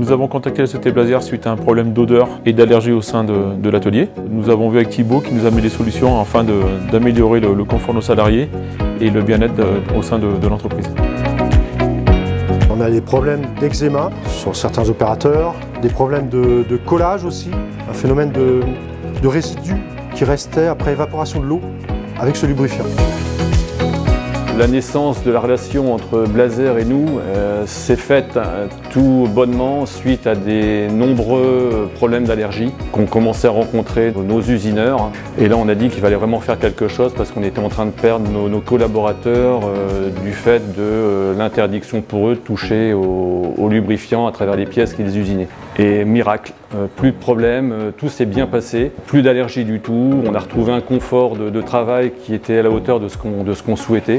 Nous avons contacté la société Blazer suite à un problème d'odeur et d'allergie au sein de l'atelier. Nous avons vu avec Thibaut qui nous a mis des solutions afin d'améliorer le confort de nos salariés et le bien-être au sein de l'entreprise. On a des problèmes d'eczéma sur certains opérateurs, des problèmes de collage aussi, un phénomène de résidus qui restait après évaporation de l'eau avec ce lubrifiant. La naissance de la relation entre Blazer et nous s'est faite tout bonnement suite à des nombreux problèmes d'allergie qu'on commençait à rencontrer nos usineurs. Et là, on a dit qu'il fallait vraiment faire quelque chose parce qu'on était en train de perdre nos collaborateurs du fait de l'interdiction pour eux de toucher au lubrifiant à travers les pièces qu'ils usinaient. Et miracle, plus de problème, tout s'est bien passé, plus d'allergie du tout. On a retrouvé un confort de travail qui était à la hauteur de ce qu'on souhaitait.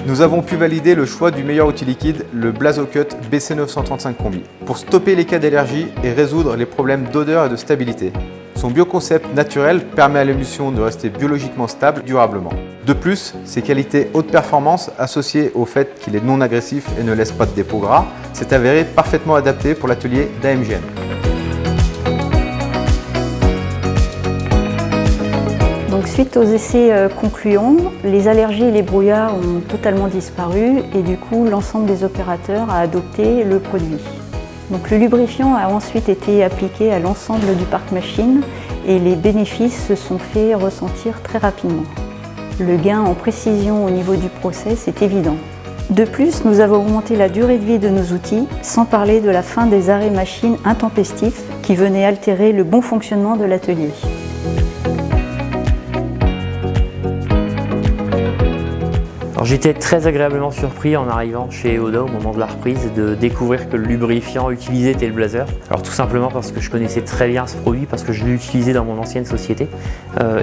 Nous avons pu valider le choix du meilleur outil liquide, le Blazocut BC935 Combi, pour stopper les cas d'allergie et résoudre les problèmes d'odeur et de stabilité. Son bioconcept naturel permet à l'émulsion de rester biologiquement stable durablement. De plus, ses qualités haute performance associées au fait qu'il est non agressif et ne laisse pas de dépôt gras, s'est avéré parfaitement adapté pour l'atelier d'AMGN. Donc, suite aux essais concluants, les allergies et les brouillards ont totalement disparu et du coup l'ensemble des opérateurs a adopté le produit. Donc, le lubrifiant a ensuite été appliqué à l'ensemble du parc machine et les bénéfices se sont fait ressentir très rapidement. Le gain en précision au niveau du process est évident. De plus, nous avons augmenté la durée de vie de nos outils, sans parler de la fin des arrêts machines intempestifs qui venaient altérer le bon fonctionnement de l'atelier. J'étais très agréablement surpris en arrivant chez Oda au moment de la reprise de découvrir que le lubrifiant utilisé était le Blazer. Alors tout simplement parce que je connaissais très bien ce produit, parce que je l'ai utilisé dans mon ancienne société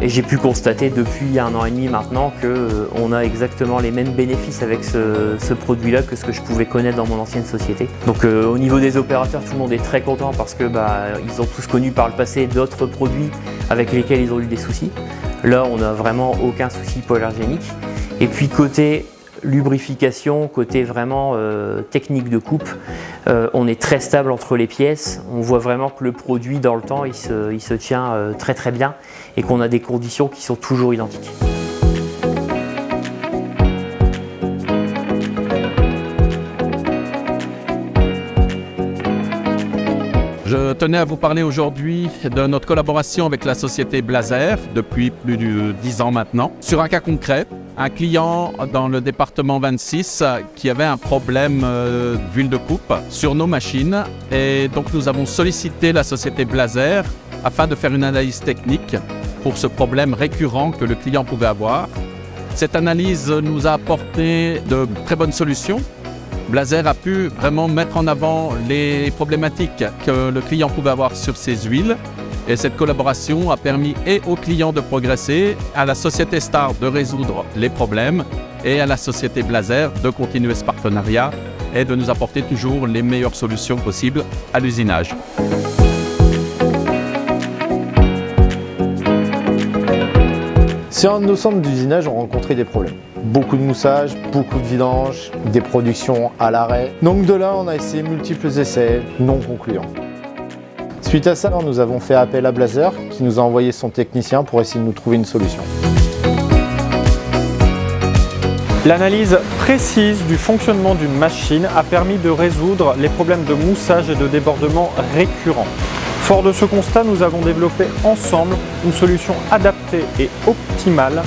et j'ai pu constater depuis 1 an et demi maintenant qu'on a exactement les mêmes bénéfices avec ce produit-là que ce que je pouvais connaître dans mon ancienne société. Donc au niveau des opérateurs, tout le monde est très content parce que ils ont tous connu par le passé d'autres produits avec lesquels ils ont eu des soucis. Là, on n'a vraiment aucun souci hypoallergénique. Et puis côté lubrification, côté vraiment technique de coupe, on est très stable entre les pièces. On voit vraiment que le produit dans le temps, il se tient très très bien et qu'on a des conditions qui sont toujours identiques. Je tenais à vous parler aujourd'hui de notre collaboration avec la société Blazer depuis plus de 10 ans maintenant. Sur un cas concret, un client dans le département 26 qui avait un problème d'huile de coupe sur nos machines. Et donc nous avons sollicité la société Blazer afin de faire une analyse technique pour ce problème récurrent que le client pouvait avoir. Cette analyse nous a apporté de très bonnes solutions. Blazer a pu vraiment mettre en avant les problématiques que le client pouvait avoir sur ses huiles. Et cette collaboration a permis et au client de progresser, à la société Star de résoudre les problèmes et à la société Blazer de continuer ce partenariat et de nous apporter toujours les meilleures solutions possibles à l'usinage. Sur nos centres d'usinage, on rencontrait des problèmes. Beaucoup de moussage, beaucoup de vidange, des productions à l'arrêt. Donc de là, on a essayé multiples essais non concluants. Suite à ça, nous avons fait appel à Blazer qui nous a envoyé son technicien pour essayer de nous trouver une solution. L'analyse précise du fonctionnement d'une machine a permis de résoudre les problèmes de moussage et de débordement récurrents. Fort de ce constat, nous avons développé ensemble une solution adaptée et optimale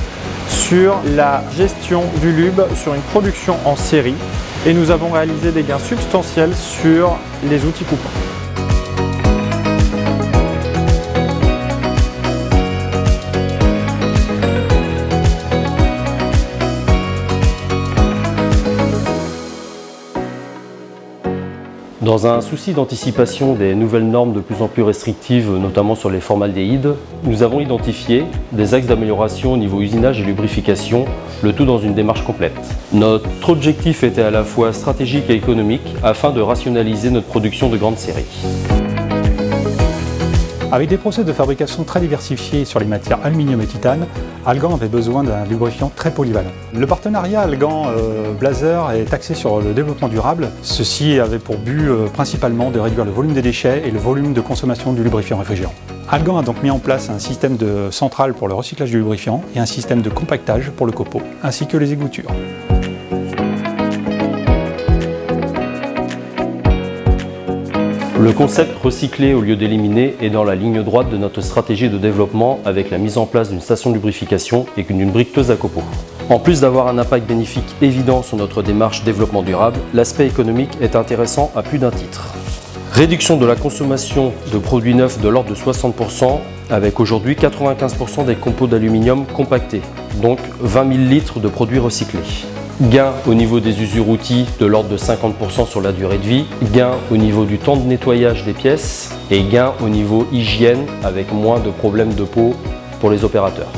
sur la gestion du lube sur une production en série et nous avons réalisé des gains substantiels sur les outils coupants. Dans un souci d'anticipation des nouvelles normes de plus en plus restrictives, notamment sur les formaldéhydes, nous avons identifié des axes d'amélioration au niveau usinage et lubrification, le tout dans une démarche complète. Notre objectif était à la fois stratégique et économique afin de rationaliser notre production de grande série. Avec des process de fabrication très diversifiés sur les matières aluminium et titane, Algan avait besoin d'un lubrifiant très polyvalent. Le partenariat Algan-Blazer est axé sur le développement durable. Ceci avait pour but principalement de réduire le volume des déchets et le volume de consommation du lubrifiant réfrigérant. Algan a donc mis en place un système de centrale pour le recyclage du lubrifiant et un système de compactage pour le copeaux, ainsi que les égoutures. Le concept recycler au lieu d'éliminer est dans la ligne droite de notre stratégie de développement avec la mise en place d'une station de lubrification et d'une briqueteuse à copeaux. En plus d'avoir un impact bénéfique évident sur notre démarche développement durable, l'aspect économique est intéressant à plus d'un titre. Réduction de la consommation de produits neufs de l'ordre de 60% avec aujourd'hui 95% des compots d'aluminium compactés, donc 20 000 litres de produits recyclés. Gain au niveau des usures-outils de l'ordre de 50% sur la durée de vie, gain au niveau du temps de nettoyage des pièces et gain au niveau hygiène avec moins de problèmes de peau pour les opérateurs.